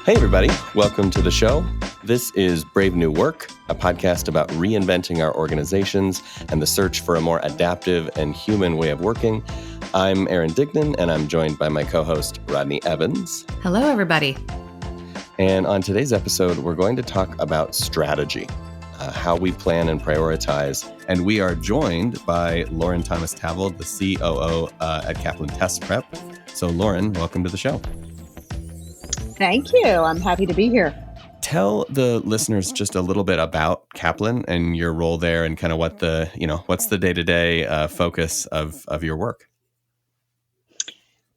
Hey, everybody. Welcome to the show. This is Brave New Work, a podcast about reinventing our organizations and the search for a more adaptive and human way of working. I'm Aaron Dignan, and I'm joined by my co-host, Rodney Evans. Hello, everybody. And on today's episode, we're going to talk about strategy, how we plan and prioritize. And we are joined by Lorin Thomas-Tavel, the COO at Kaplan Test Prep. So, Lorin, welcome to the show. Thank you. I'm happy to be here. Tell the listeners just a little bit about Kaplan and your role there and kind of what what's the day-to-day focus of your work.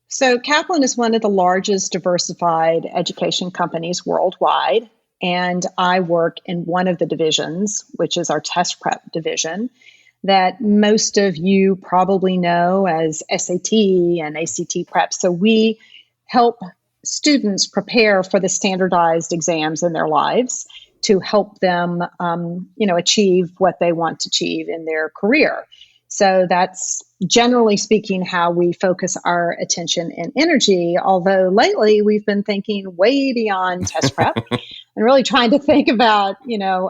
So Kaplan is one of the largest diversified education companies worldwide. And I work in one of the divisions, which is our test prep division, that most of you probably know as SAT and ACT prep. So we help students prepare for the standardized exams in their lives to help them, achieve what they want to achieve in their career. So that's generally speaking how we focus our attention and energy. Although lately we've been thinking way beyond test prep and really trying to think about,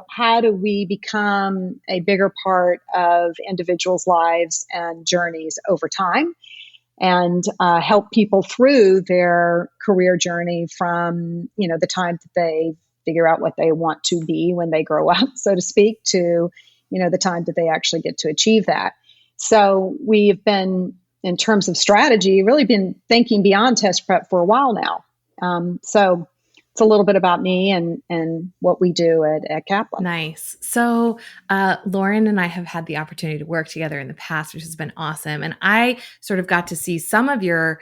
how do we become a bigger part of individuals' lives and journeys over time, and help people through their career journey from, the time that they figure out what they want to be when they grow up, so to speak, to, the time that they actually get to achieve that. So we've been, in terms of strategy, really been thinking beyond test prep for a while now. So it's a little bit about me and what we do at Kaplan. Nice. So Lorin and I have had the opportunity to work together in the past, which has been awesome. And I sort of got to see some of your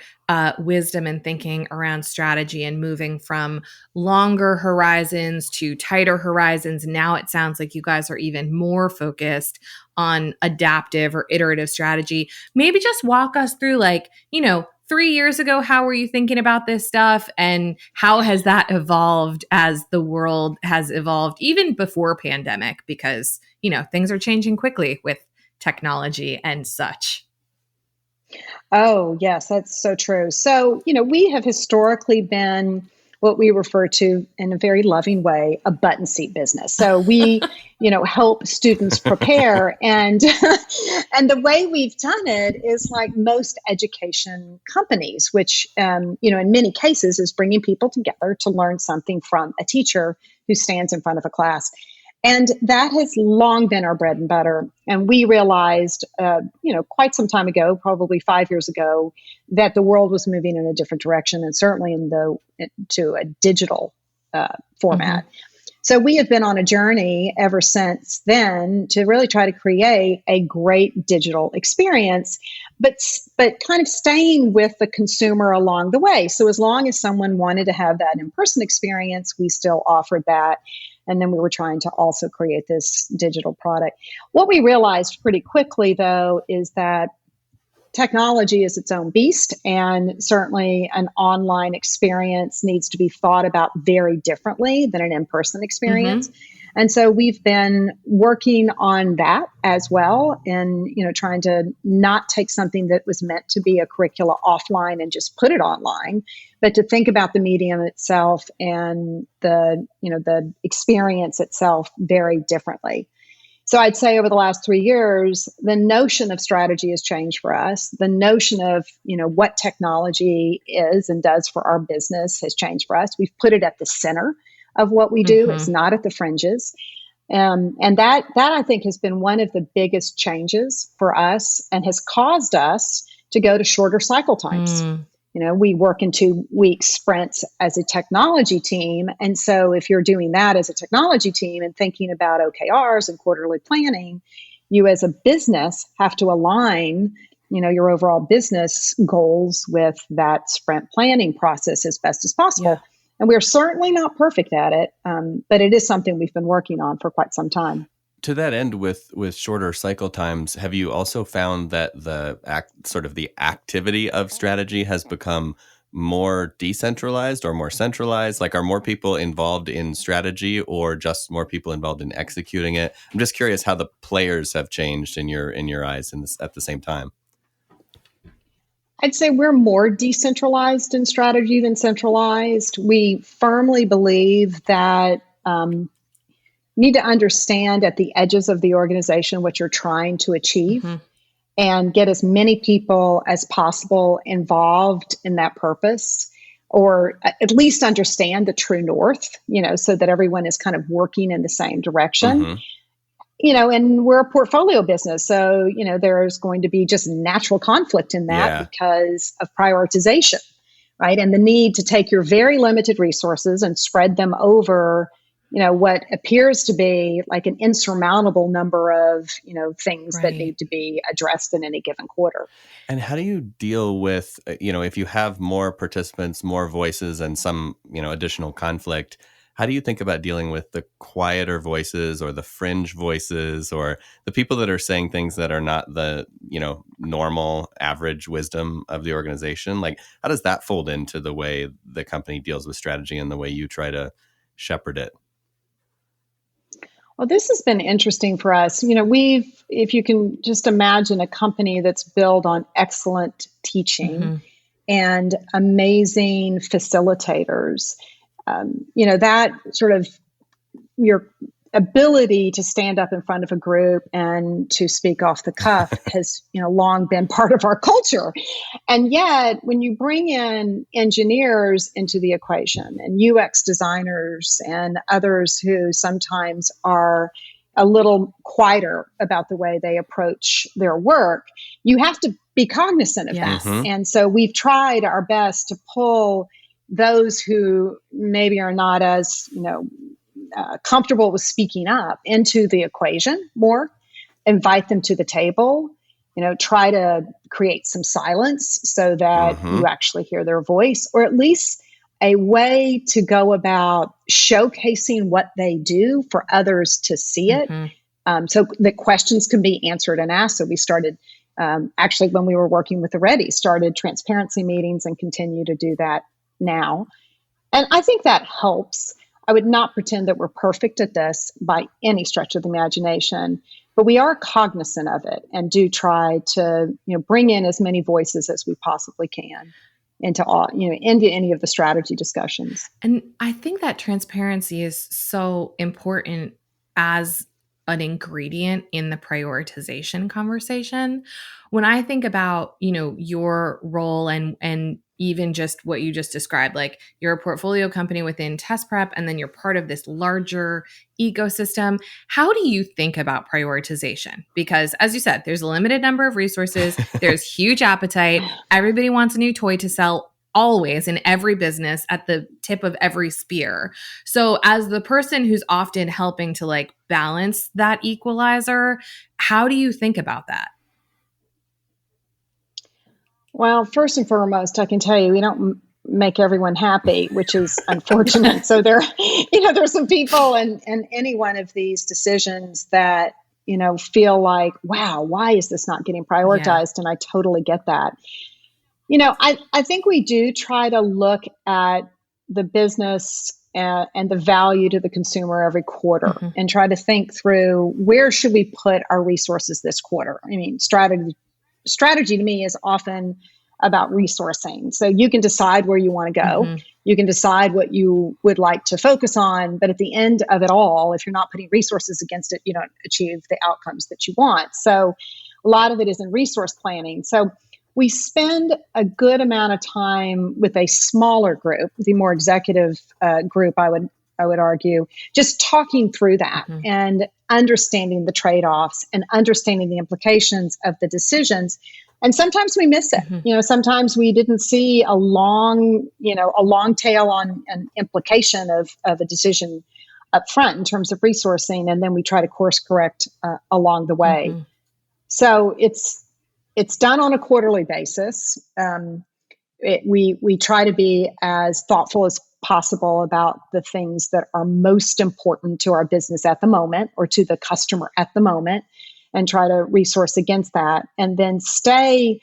wisdom and thinking around strategy and moving from longer horizons to tighter horizons. Now it sounds like you guys are even more focused on adaptive or iterative strategy. Maybe just walk us through 3 years ago, how were you thinking about this stuff, and how has that evolved as the world has evolved, even before pandemic, because, things are changing quickly with technology and such. Oh, yes, that's so true. So, we have historically been what we refer to in a very loving way, a button seat business. So we, help students prepare. And the way we've done it is like most education companies, which, in many cases is bringing people together to learn something from a teacher who stands in front of a class. And that has long been our bread and butter. And we realized, quite some time ago, probably 5 years ago, that the world was moving in a different direction, and certainly to a digital format. Mm-hmm. So we have been on a journey ever since then to really try to create a great digital experience, but kind of staying with the consumer along the way. So as long as someone wanted to have that in-person experience, we still offered that. And then we were trying to also create this digital product. What we realized pretty quickly, though, is that technology is its own beast, and certainly an online experience needs to be thought about very differently than an in-person experience. Mm-hmm. And so we've been working on that as well, and trying to not take something that was meant to be a curricula offline and just put it online, but to think about the medium itself and the experience itself very differently. So I'd say over the last 3 years, the notion of strategy has changed for us. The notion of, what technology is and does for our business has changed for us. We've put it at the center of what we do. Mm-hmm. It's not at the fringes. And that I think has been one of the biggest changes for us and has caused us to go to shorter cycle times. We work in 2-week sprints as a technology team. And so if you're doing that as a technology team and thinking about OKRs and quarterly planning, you as a business have to align, your overall business goals with that sprint planning process as best as possible. Yeah. And we're certainly not perfect at it, but it is something we've been working on for quite some time. To that end, with shorter cycle times, have you also found that the activity of strategy has become more decentralized or more centralized? Like, are more people involved in strategy or just more people involved in executing it? I'm just curious how the players have changed in your eyes at the same time. I'd say we're more decentralized in strategy than centralized. We firmly believe that you need to understand at the edges of the organization what you're trying to achieve Mm-hmm. and get as many people as possible involved in that purpose, or at least understand the true north, so that everyone is kind of working in the same direction. Mm-hmm. And we're a portfolio business. So, there's going to be just natural conflict in that Yeah. because of prioritization, right? And the need to take your very limited resources and spread them over, what appears to be like an insurmountable number of, things that Right. need to be addressed in any given quarter. And how do you deal with, if you have more participants, more voices, and some, additional conflict? How do you think about dealing with the quieter voices or the fringe voices or the people that are saying things that are not the, normal average wisdom of the organization? Like, how does that fold into the way the company deals with strategy and the way you try to shepherd it? Well, this has been interesting for us. If you can just imagine a company that's built on excellent teaching Mm-hmm. and amazing facilitators, that sort of your ability to stand up in front of a group and to speak off the cuff has, long been part of our culture. And yet, when you bring in engineers into the equation and UX designers and others who sometimes are a little quieter about the way they approach their work, you have to be cognizant of that. Yes. And so we've tried our best to pull those who maybe are not as, comfortable with speaking up into the equation more, invite them to the table, try to create some silence so that Mm-hmm. you actually hear their voice, or at least a way to go about showcasing what they do for others to see it. Mm-hmm. So the questions can be answered and asked. So we started, actually, when we were working with the Ready, started transparency meetings and continue to do that now. And I think that helps. I would not pretend that we're perfect at this by any stretch of the imagination, but we are cognizant of it and do try to, bring in as many voices as we possibly can into into any of the strategy discussions. And I think that transparency is so important as an ingredient in the prioritization conversation. When I think about, your role and even just what you just described, like you're a portfolio company within test prep and then you're part of this larger ecosystem. How do you think about prioritization? Because as you said, there's a limited number of resources, there's huge appetite, everybody wants a new toy to sell always in every business at the tip of every spear. So as the person who's often helping to like balance that equalizer, how do you think about that? Well, first and foremost, I can tell you, we don't make everyone happy, which is unfortunate. So there's some people in any one of these decisions that, feel like, wow, why is this not getting prioritized? And I totally get that. I think we do try to look at the business and the value to the consumer every quarter Mm-hmm. and try to think through where should we put our resources this quarter. I mean, strategy to me is often about resourcing. So you can decide where you want to go. Mm-hmm. You can decide what you would like to focus on. But at the end of it all, if you're not putting resources against it, you don't achieve the outcomes that you want. So a lot of it is in resource planning. So we spend a good amount of time with a smaller group, the more executive group, I would argue, just talking through that Mm-hmm. and understanding the trade-offs and understanding the implications of the decisions. And sometimes we miss it. Mm-hmm. Sometimes we didn't see a long tail on an implication of a decision up front in terms of resourcing, and then we try to course correct along the way. Mm-hmm. So it's done on a quarterly basis. We try to be as thoughtful as possible about the things that are most important to our business at the moment or to the customer at the moment, and try to resource against that, and then stay,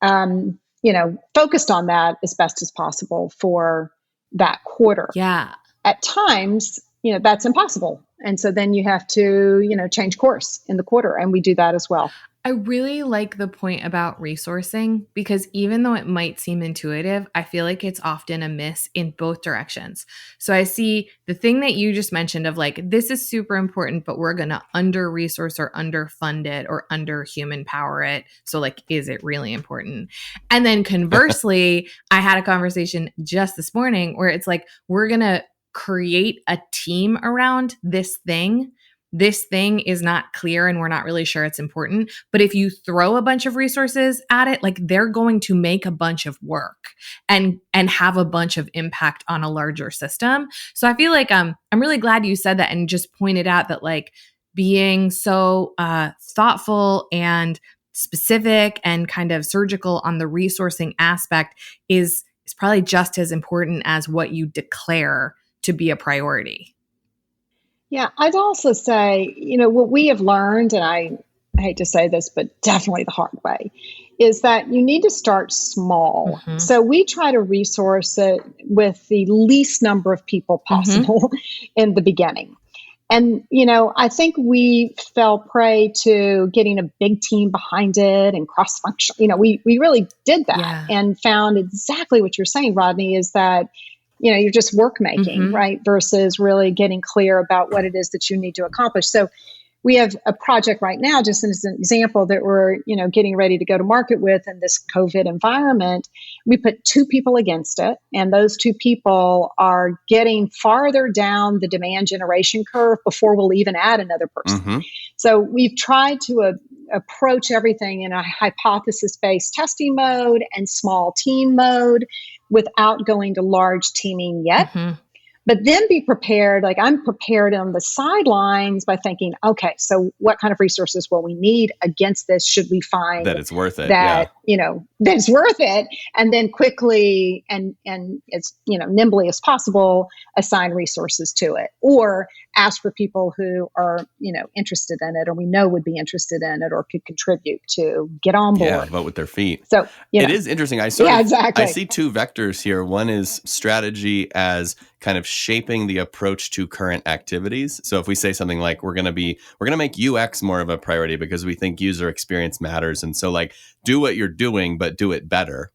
focused on that as best as possible for that quarter. Yeah. At times, that's impossible. And so then you have to, change course in the quarter. And we do that as well. I really like the point about resourcing because even though it might seem intuitive, I feel like it's often a miss in both directions. So I see the thing that you just mentioned of like, this is super important, but we're going to under resource or underfund it or under human power it. So, like, is it really important? And then conversely, I had a conversation just this morning where it's like, we're going to create a team around this thing is not clear and we're not really sure it's important. But if you throw a bunch of resources at it, like they're going to make a bunch of work and have a bunch of impact on a larger system. So I feel like I'm really glad you said that and just pointed out that like being so thoughtful and specific and kind of surgical on the resourcing aspect is probably just as important as what you declare to be a priority. Yeah, I'd also say, what we have learned, and I hate to say this, but definitely the hard way, is that you need to start small. Mm-hmm. So we try to resource it with the least number of people possible in the beginning. And, I think we fell prey to getting a big team behind it and cross-function. We really did that and found exactly what you're saying, Rodney, is that you're just work making, right? Versus really getting clear about what it is that you need to accomplish. So we have a project right now, just as an example, that we're, getting ready to go to market with in this COVID environment. We put two people against it, and those two people are getting farther down the demand generation curve before we'll even add another person. So we've tried to approach everything in a hypothesis-based testing mode and small team mode without going to large teaming yet. But then be prepared, like I'm prepared on the sidelines by thinking, okay, so what kind of resources will we need against this? Should we find that it's worth it? That, that it's worth it. And then quickly and as, nimbly as possible, assign resources to it or ask for people who are, interested in it or we know would be interested in it or could contribute to get on board. Yeah, vote with their feet. So, it is interesting. Exactly. I see two vectors here. One is strategy as kind of shaping the approach to current activities. So if we say something like we're going to make UX more of a priority because we think user experience matters. And so like do what you're doing, but do it better.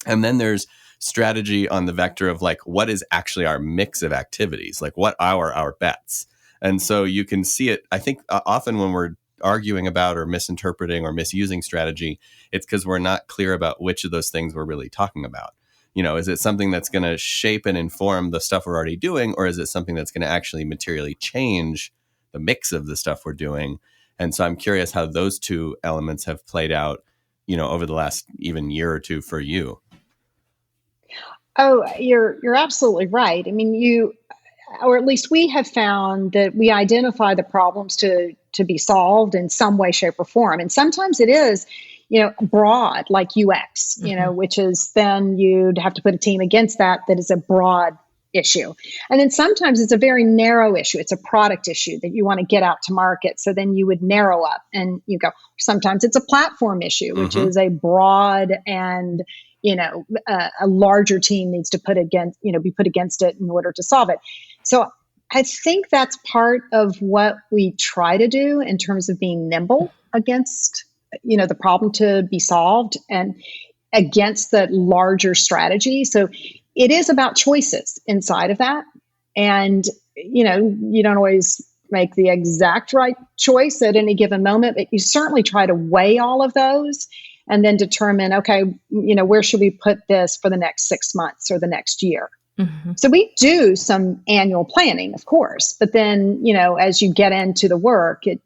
And then there's strategy on the vector of like, what is actually our mix of activities? Like what are our bets? And so you can see it, I think often when we're arguing about or misinterpreting or misusing strategy, it's because we're not clear about which of those things we're really talking about. Is it something that's going to shape and inform the stuff we're already doing, or is it something that's going to actually materially change the mix of the stuff we're doing? And so I'm curious how those two elements have played out, over the last even year or two for you. Oh, you're absolutely right. I mean, or at least we have found that we identify the problems to be solved in some way, shape, or form. And sometimes it is, broad, like UX, which is then you'd have to put a team against that is a broad issue. And then sometimes it's a very narrow issue. It's a product issue that you want to get out to market. So then you would narrow up and you go, sometimes it's a platform issue, which is a broad and a larger team needs to be put against it in order to solve it. So I think that's part of what we try to do in terms of being nimble against, the problem to be solved and against the larger strategy. So it is about choices inside of that. And, you don't always make the exact right choice at any given moment, but you certainly try to weigh all of those and then determine, okay, where should we put this for the next 6 months or the next year? So we do some annual planning, of course, but then, as you get into the work, it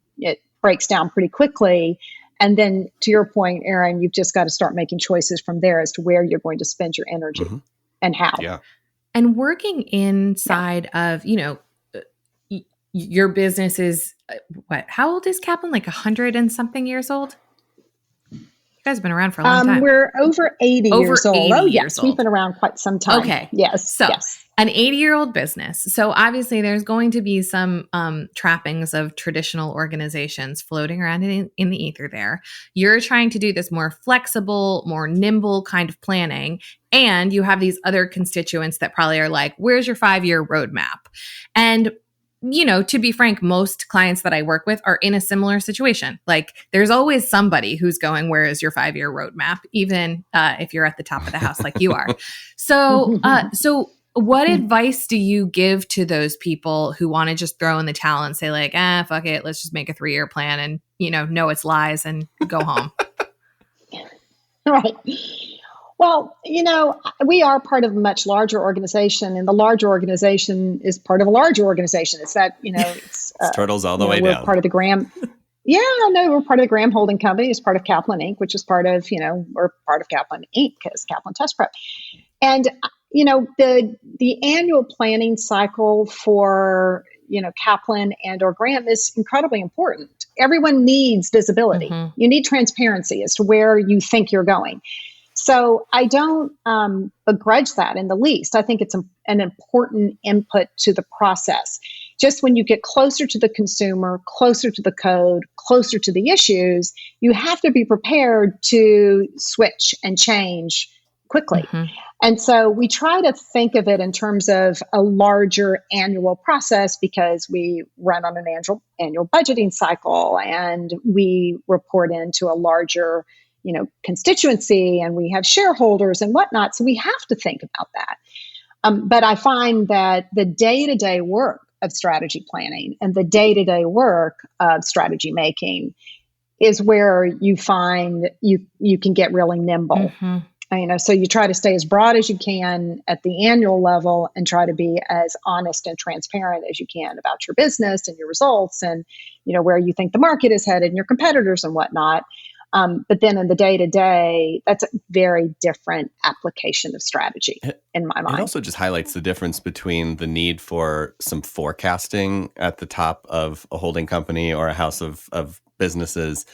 breaks down pretty quickly. And then to your point, Aaron, you've just got to start making choices from there as to where you're going to spend your energy and how. Yeah. And working inside of, your business is how old is Kaplan? Like 100 and something years old? You guys have been around for a long time. We're over 80 years old. Oh, yes. We've been around quite some time. Okay. Yes. So yes. An 80-year-old business. So obviously there's going to be some trappings of traditional organizations floating around in the ether there. You're trying to do this more flexible, more nimble kind of planning. And you have these other constituents that probably are like, where's your 5-year roadmap? And to be frank, most clients that I work with are in a similar situation. Like there's always somebody who's going, where is your 5-year roadmap? Even if you're at the top of the house like you are. So what advice do you give to those people who want to just throw in the towel and say like, fuck it, let's just make a 3-year plan and, know it's lies and go home? Right. Well, we are part of a much larger organization, and the larger organization is part of a larger organization. It's that, it's turtles all the way we're down. part of the Graham. Yeah, no, we're part of the Graham Holding Company. It's part of Kaplan Inc., which is part of, we're part of Kaplan Inc. as Kaplan Test Prep. And, the annual planning cycle for, Kaplan and or Graham is incredibly important. Everyone needs visibility. Mm-hmm. You need transparency as to where you think you're going. So I don't begrudge that in the least. I think it's an important input to the process. Just when you get closer to the consumer, closer to the code, closer to the issues, you have to be prepared to switch and change quickly. Mm-hmm. And so we try to think of it in terms of a larger annual process because we run on an annual budgeting cycle, and we report into a larger constituency, and we have shareholders and whatnot. So we have to think about that. But I find that the day-to-day work of strategy planning and the day-to-day work of strategy making is where you find you can get really nimble. Mm-hmm. So you try to stay as broad as you can at the annual level and try to be as honest and transparent as you can about your business and your results and, where you think the market is headed and your competitors and whatnot. But then in the day-to-day, that's a very different application of strategy in my mind. It also just highlights the difference between the need for some forecasting at the top of a holding company or a house of businesses,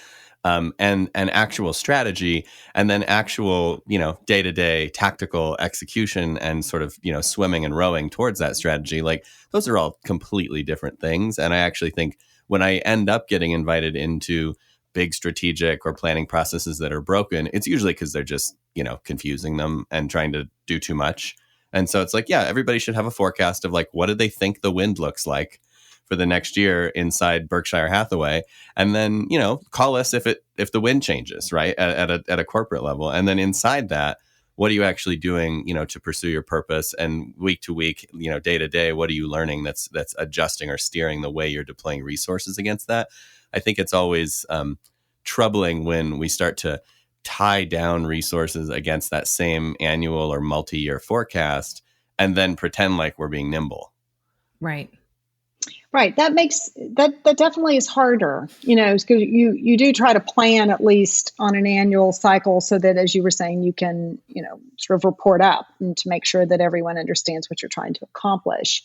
and actual strategy, and then actual, day-to-day tactical execution and sort of, swimming and rowing towards that strategy. Like those are all completely different things. And I actually think when I end up getting invited into big strategic or planning processes that are broken, it's usually because they're just, confusing them and trying to do too much. And so it's like, yeah, everybody should have a forecast of like, what do they think the wind looks like for the next year inside Berkshire Hathaway, and then call us if the wind changes, right, at a corporate level, and then inside that, what are you actually doing, to pursue your purpose, and week to week, day to day, what are you learning that's adjusting or steering the way you're deploying resources against that. I think it's always troubling when we start to tie down resources against that same annual or multi-year forecast, and then pretend like we're being nimble. Right. Right. That definitely is harder, because you do try to plan at least on an annual cycle so that, as you were saying, you can, sort of report up and to make sure that everyone understands what you're trying to accomplish.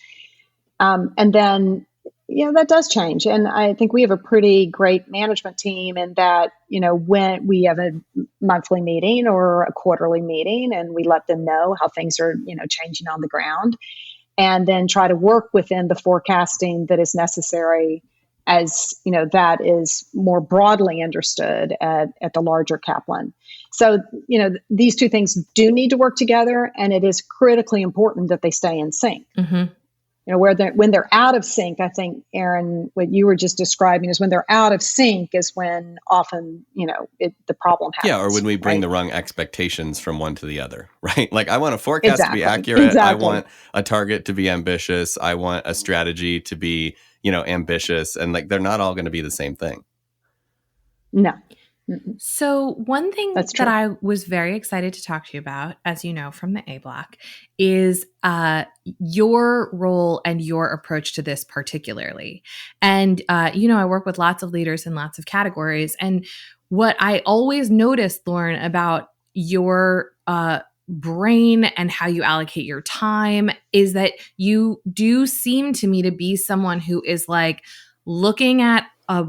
And then, that does change. And I think we have a pretty great management team in that, when we have a monthly meeting or a quarterly meeting, and we let them know how things are, changing on the ground, and then try to work within the forecasting that is necessary as, that is more broadly understood at the larger Kaplan. So, these two things do need to work together, and it is critically important that they stay in sync. Mm-hmm. When they're out of sync, I think, Aaron, what you were just describing is when they're out of sync is when often, the problem happens. Yeah, or when we bring the wrong expectations from one to the other, right? Like I want a forecast to be accurate. Exactly. I want a target to be ambitious. I want a strategy to be, ambitious. And like, they're not all going to be the same thing. No. So one thing that I was very excited to talk to you about, as you know from the A Block, is your role and your approach to this particularly. And, I work with lots of leaders in lots of categories. And what I always noticed, Lorin, about your brain and how you allocate your time is that you do seem to me to be someone who is like looking at a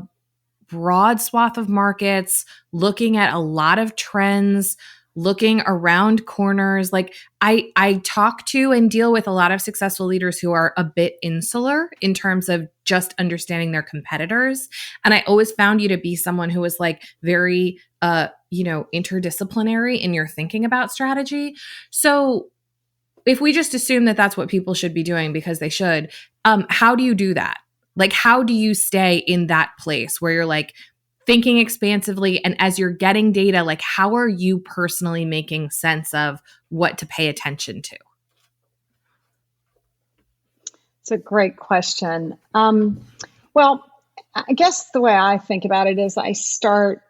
broad swath of markets, looking at a lot of trends, looking around corners. Like I talk to and deal with a lot of successful leaders who are a bit insular in terms of just understanding their competitors. And I always found you to be someone who was like very, interdisciplinary in your thinking about strategy. So if we just assume that that's what people should be doing because they should, how do you do that? Like, how do you stay in that place where you're like thinking expansively, and as you're getting data, like how are you personally making sense of what to pay attention to? It's a great question. Well, I guess the way I think about it is I start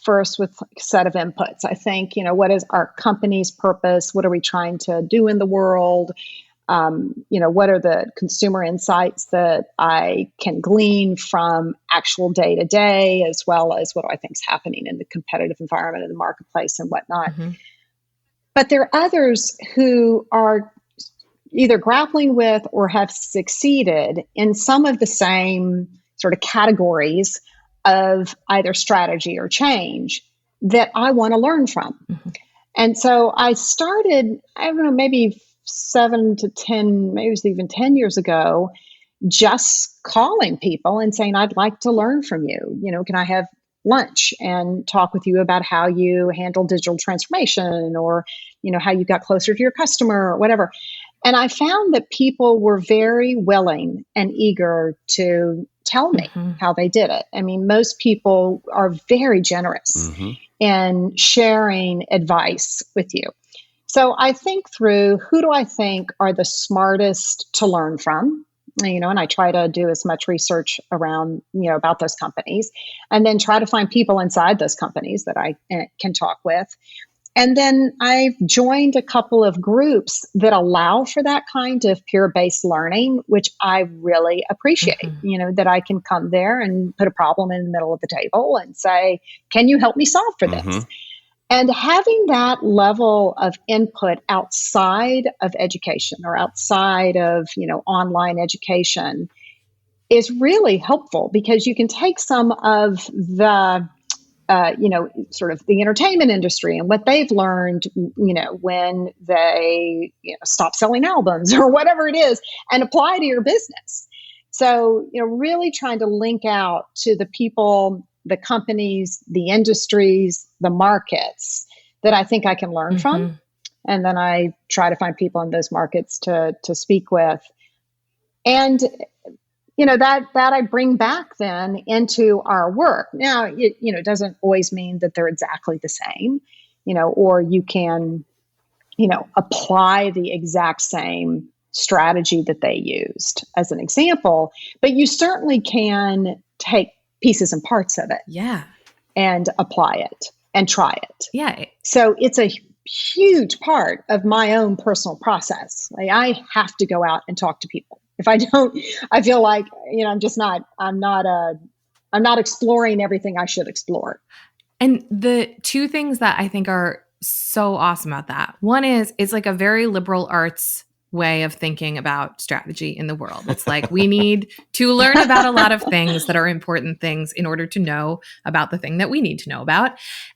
first with a set of inputs. I think, what is our company's purpose? What are we trying to do in the world? What are the consumer insights that I can glean from actual day to day, as well as what do I think is happening in the competitive environment in the marketplace and whatnot. Mm-hmm. But there are others who are either grappling with or have succeeded in some of the same sort of categories of either strategy or change that I want to learn from. Mm-hmm. And so I started, I don't know, maybe 7 to 10, maybe it was even 10 years ago, just calling people and saying, I'd like to learn from you. Can I have lunch and talk with you about how you handle digital transformation, or, how you got closer to your customer or whatever. And I found that people were very willing and eager to tell me Mm-hmm. how they did it. I mean, most people are very generous Mm-hmm. in sharing advice with you. So I think through, who do I think are the smartest to learn from? And I try to do as much research around, about those companies, and then try to find people inside those companies that I can talk with. And then I've joined a couple of groups that allow for that kind of peer-based learning, which I really appreciate, Mm-hmm. that I can come there and put a problem in the middle of the table and say, can you help me solve for Mm-hmm. this? And having that level of input outside of education or outside of, online education is really helpful, because you can take some of the sort of the entertainment industry and what they've learned, when they stop selling albums or whatever it is, and apply to your business. So, really trying to link out to the people, the companies, the industries, the markets that I think I can learn Mm-hmm. from. And then I try to find people in those markets to speak with. And that I bring back then into our work. Now, it doesn't always mean that they're exactly the same, or you can, apply the exact same strategy that they used as an example, but you certainly can take pieces and parts of it, Yeah, and apply it and try it. yeah. So it's a huge part of my own personal process. Like, I have to go out and talk to people. If I don't, I feel like, I'm not exploring everything I should explore. And the two things that I think are so awesome about that, one is it's like a very liberal arts way of thinking about strategy in the world. It's like we need to learn about a lot of things that are important things in order to know about the thing that we need to know about.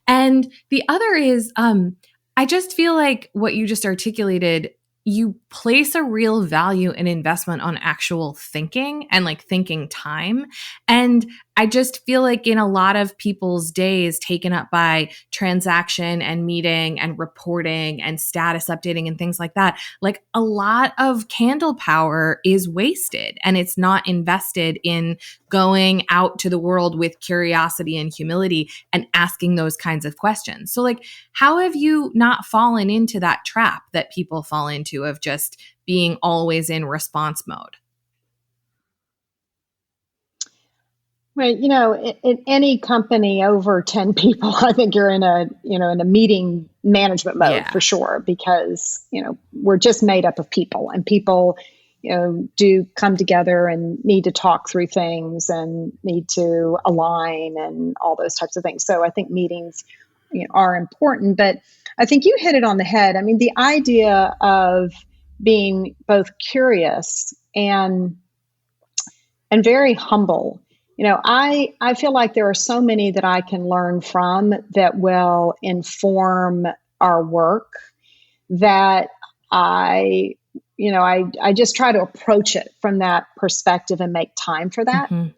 And the other is, I just feel like what you just articulated, you place a real value and investment on actual thinking and like thinking time. And I just feel like in a lot of people's days taken up by transaction and meeting and reporting and status updating and things like that, like a lot of candle power is wasted and it's not invested in going out to the world with curiosity and humility and asking those kinds of questions. So like, how have you not fallen into that trap that people fall into of just being always in response mode? Right. In any company over 10 people, I think you're in a meeting management mode Yeah. for sure, because, we're just made up of people, and people, do come together and need to talk through things and need to align and all those types of things. So I think meetings, are important, but I think you hit it on the head. I mean, the idea of being both curious and very humble. I feel like there are so many that I can learn from that will inform our work, that I just try to approach it from that perspective and make time for that. Mm-hmm.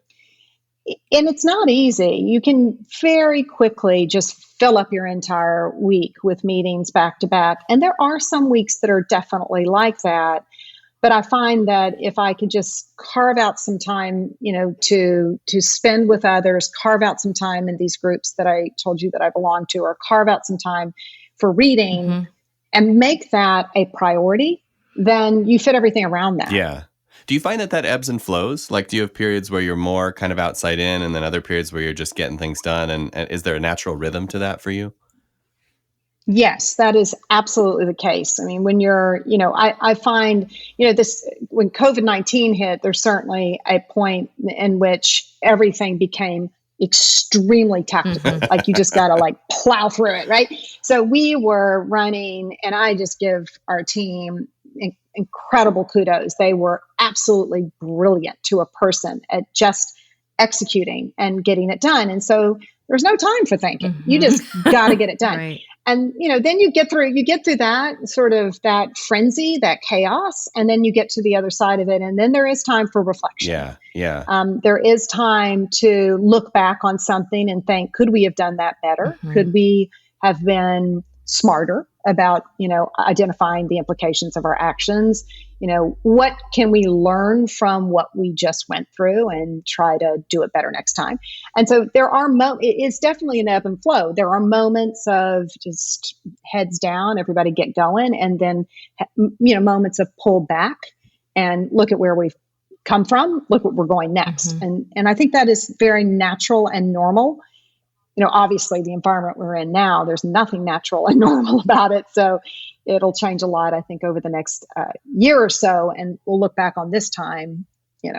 And it's not easy. You can very quickly just fill up your entire week with meetings back to back. And there are some weeks that are definitely like that. But I find that if I could just carve out some time, to spend with others, carve out some time in these groups that I told you that I belong to, or carve out some time for reading Mm-hmm. and make that a priority, then you fit everything around that. Yeah. Do you find that ebbs and flows? Like, do you have periods where you're more kind of outside in and then other periods where you're just getting things done? And is there a natural rhythm to that for you? Yes, that is absolutely the case. I mean, when you're, I find, this, when COVID-19 hit, there's certainly a point in which everything became extremely tactical. Mm-hmm. Like you just got to like plow through it, right? So we were running, and I just give our team incredible kudos. They were absolutely brilliant to a person at just executing and getting it done. And so there's no time for thinking. You just got to get it done. Right. And then you get through that sort of that frenzy, that chaos, and then you get to the other side of it, and then there is time for reflection. Yeah. There is time to look back on something and think, could we have done that better? Mm-hmm. Could we have been smarter about identifying the implications of our actions? What can we learn from what we just went through and try to do it better next time? And so there are it's definitely an ebb and flow. There are moments of just heads down, everybody get going, and then moments of pull back and look at where we've come from, look what we're going next. Mm-hmm. And I think that is very natural and normal. Obviously the environment we're in now, there's nothing natural and normal about it. So it'll change a lot, I think, over the next year or so. And we'll look back on this time,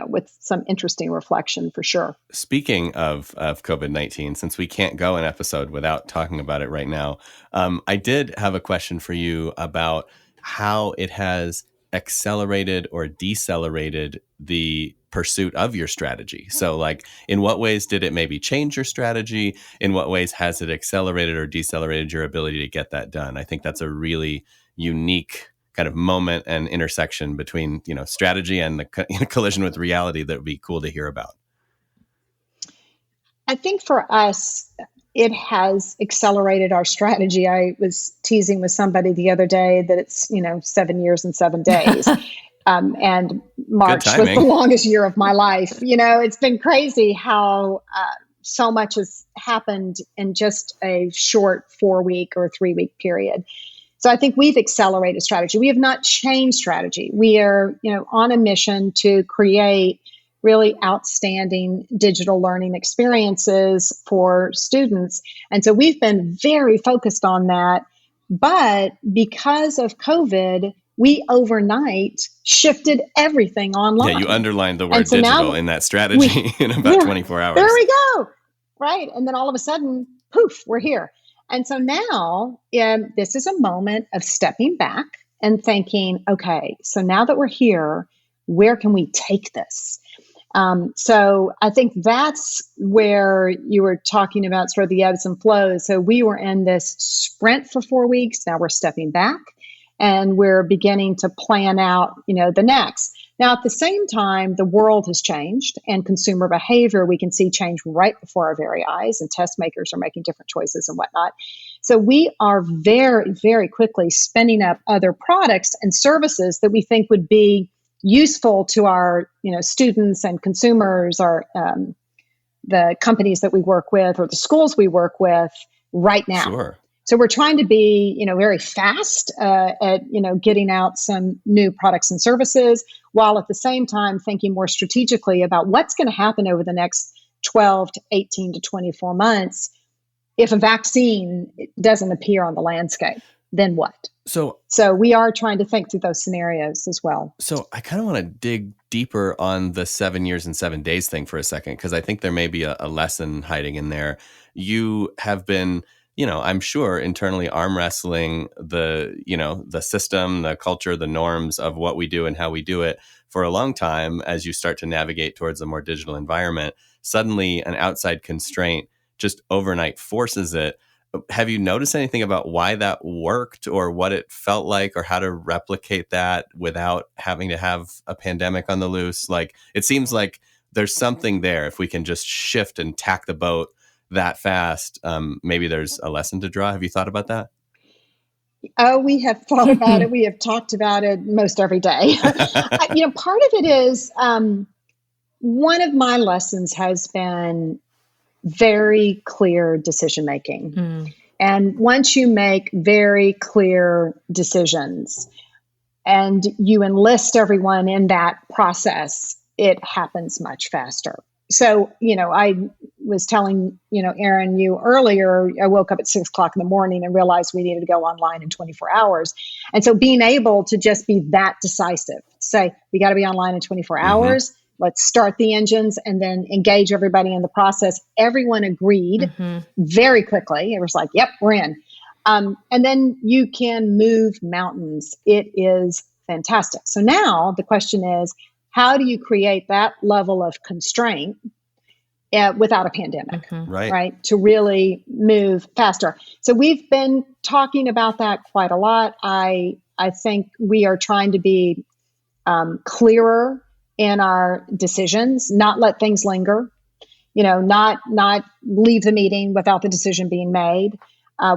with some interesting reflection for sure. Speaking of COVID-19, since we can't go an episode without talking about it right now, I did have a question for you about how it has accelerated or decelerated the pursuit of your strategy. So like, in what ways did it maybe change your strategy? In what ways has it accelerated or decelerated your ability to get that done? I think that's a really unique kind of moment and intersection between, strategy and the collision with reality that would be cool to hear about. I think for us, it has accelerated our strategy. I was teasing with somebody the other day that it's, 7 years and 7 days. And March was the longest year of my life. It's been crazy how so much has happened in just a short 4-week or 3-week period. So I think we've accelerated strategy. We have not changed strategy. We are, on a mission to create really outstanding digital learning experiences for students. And so we've been very focused on that. But because of COVID, we overnight shifted everything online. Yeah, you underlined the word digital in that strategy in about 24 hours. There we go. Right. And then all of a sudden, poof, we're here. And so now this is a moment of stepping back and thinking, okay, so now that we're here, where can we take this? So I think that's where you were talking about sort of the ebbs and flows. So we were in this sprint for 4 weeks. Now we're stepping back and we're beginning to plan out, the next. Now, at the same time, the world has changed and consumer behavior, we can see change right before our very eyes, and test makers are making different choices and whatnot. So we are very, very quickly spinning up other products and services that we think would be useful to our, students and consumers, or the companies that we work with or the schools we work with right now. Sure. So we're trying to be, very fast at, getting out some new products and services, while at the same time thinking more strategically about what's going to happen over the next 12 to 18 to 24 months. If a vaccine doesn't appear on the landscape, then what? So we are trying to think through those scenarios as well. So I kind of want to dig deeper on the 7 years and 7 days thing for a second, because I think there may be a lesson hiding in there. You have been, I'm sure internally arm wrestling the system, the culture, the norms of what we do and how we do it for a long time. As you start to navigate towards a more digital environment, suddenly an outside constraint just overnight forces it. Have you noticed anything about why that worked, or what it felt like, or how to replicate that without having to have a pandemic on the loose? Like, it seems like there's something there. If we can just shift and tack the boat that fast, maybe there's a lesson to draw. Have you thought about that? Oh, we have thought about it. We have talked about it most every day. Part of it is one of my lessons has been very clear decision making. And once you make very clear decisions and you enlist everyone in that process, it happens much faster. So, I was telling, Aaron, you earlier, I woke up at 6 o'clock in the morning and realized we needed to go online in 24 hours. And so being able to just be that decisive, say, we got to be online in 24 hours. Let's start the engines and then engage everybody in the process. Everyone agreed very quickly. It was like, yep, we're in. And then you can move mountains. It is fantastic. So now the question is, how do you create that level of constraint without a pandemic, right? To really move faster. So we've been talking about that quite a lot. I think we are trying to be clearer in our decisions, not let things linger, not leave the meeting without the decision being made.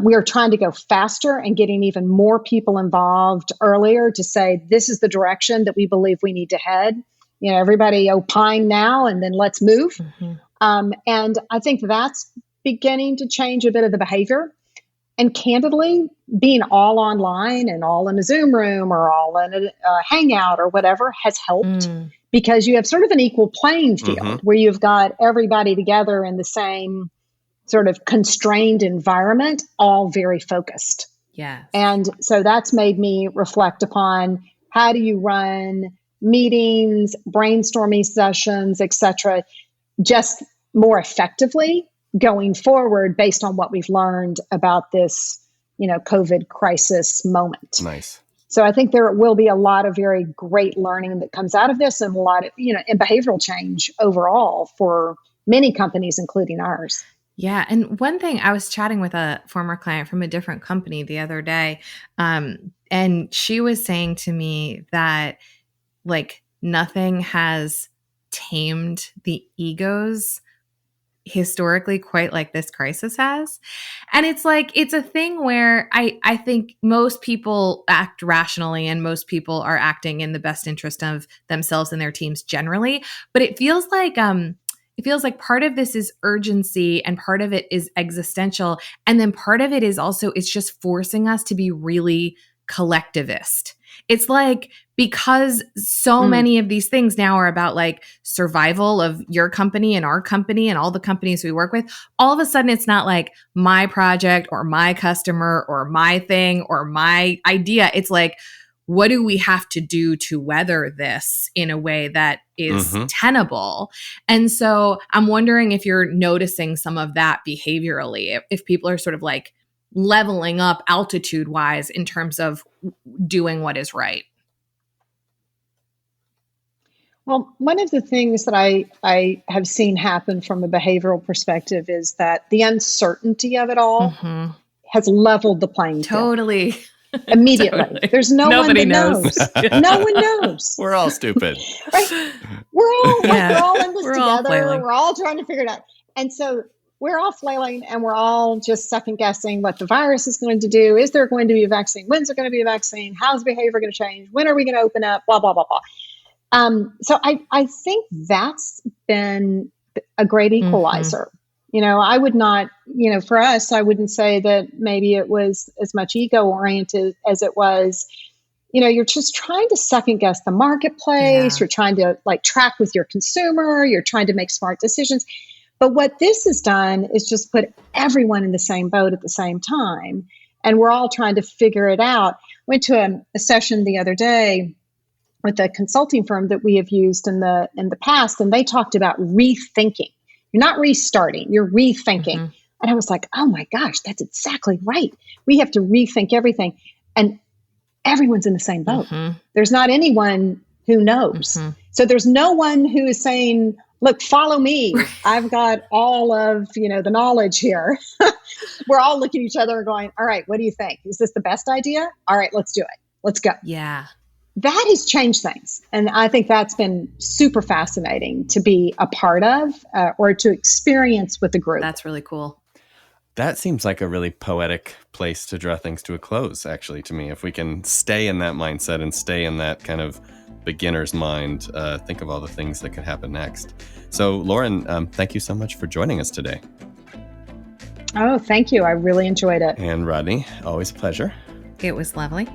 We are trying to go faster and getting even more people involved earlier to say, this is the direction that we believe we need to head. Everybody opine now and then let's move. And I think that's beginning to change a bit of the behavior. And candidly, being all online and all in a Zoom room or all in a Hangout or whatever has helped because you have sort of an equal playing field where you've got everybody together in the same sort of constrained environment, all very focused. Yeah. And so that's made me reflect upon how do you run meetings, brainstorming sessions, et cetera, just more effectively going forward based on what we've learned about this, COVID crisis moment. Nice. So I think there will be a lot of very great learning that comes out of this and a lot of, and behavioral change overall for many companies, including ours. Yeah. And one thing, I was chatting with a former client from a different company the other day, and she was saying to me that nothing has tamed the egos historically quite like this crisis has. And it's a thing where I think most people act rationally and most people are acting in the best interest of themselves and their teams generally. But it feels like part of this is urgency and part of it is existential. And then part of it is also, it's just forcing us to be really collectivist. It's because so many of these things now are about survival of your company and our company and all the companies we work with. All of a sudden, it's not my project or my customer or my thing or my idea. It's what do we have to do to weather this in a way that is tenable? And so I'm wondering if you're noticing some of that behaviorally, if people are sort of leveling up altitude wise in terms of doing what is right. Well, one of the things that I have seen happen from a behavioral perspective is that the uncertainty of it all has leveled the playing field. Totally. Immediately. Totally. There's nobody knows. No one knows. We're all stupid. Right? We're all in this together. We're all all trying to figure it out. And so we're all flailing and we're all just second guessing what the virus is going to do. Is there going to be a vaccine? When's there going to be a vaccine? How's behavior going to change? When are we going to open up? Blah, blah, blah, blah. So I think that's been a great equalizer. I would not, for us, I wouldn't say that maybe it was as much ego oriented as it was, you're just trying to second guess the marketplace. You're trying to track with your consumer. You're trying to make smart decisions. But what this has done is just put everyone in the same boat at the same time. And we're all trying to figure it out. Went to a session the other day with a consulting firm that we have used in the past, and they talked about rethinking. You're not restarting, you're rethinking. And I was like, oh my gosh, that's exactly right. We have to rethink everything. And everyone's in the same boat. There's not anyone who knows. So there's no one who is saying, look, follow me. I've got all of, the knowledge here. We're all looking at each other and going, all right, what do you think? Is this the best idea? All right, let's do it. Let's go. Yeah. That has changed things. And I think that's been super fascinating to be a part of or to experience with the group. That's really cool. That seems like a really poetic place to draw things to a close, actually, to me. If we can stay in that mindset and stay in that kind of beginner's mind, think of all the things that could happen next. So, Lorin, thank you so much for joining us today. Oh, thank you. I really enjoyed it. And Rodney, always a pleasure. It was lovely.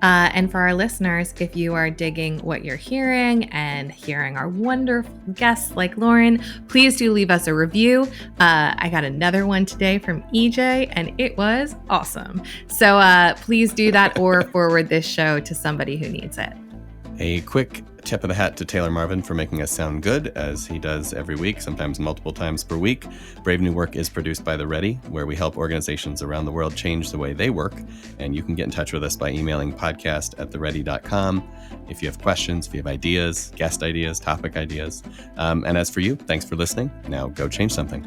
And for our listeners, if you are digging what you're hearing and hearing our wonderful guests like Lorin, please do leave us a review. I got another one today from EJ, and it was awesome. So please do that or forward this show to somebody who needs it. A quick tip of the hat to Taylor Marvin for making us sound good, as he does every week, sometimes multiple times per week. Brave New Work is produced by The Ready, where we help organizations around the world change the way they work. And you can get in touch with us by emailing podcast@theready.com if you have questions, if you have ideas, guest ideas, topic ideas. And as for you, thanks for listening. Now go change something.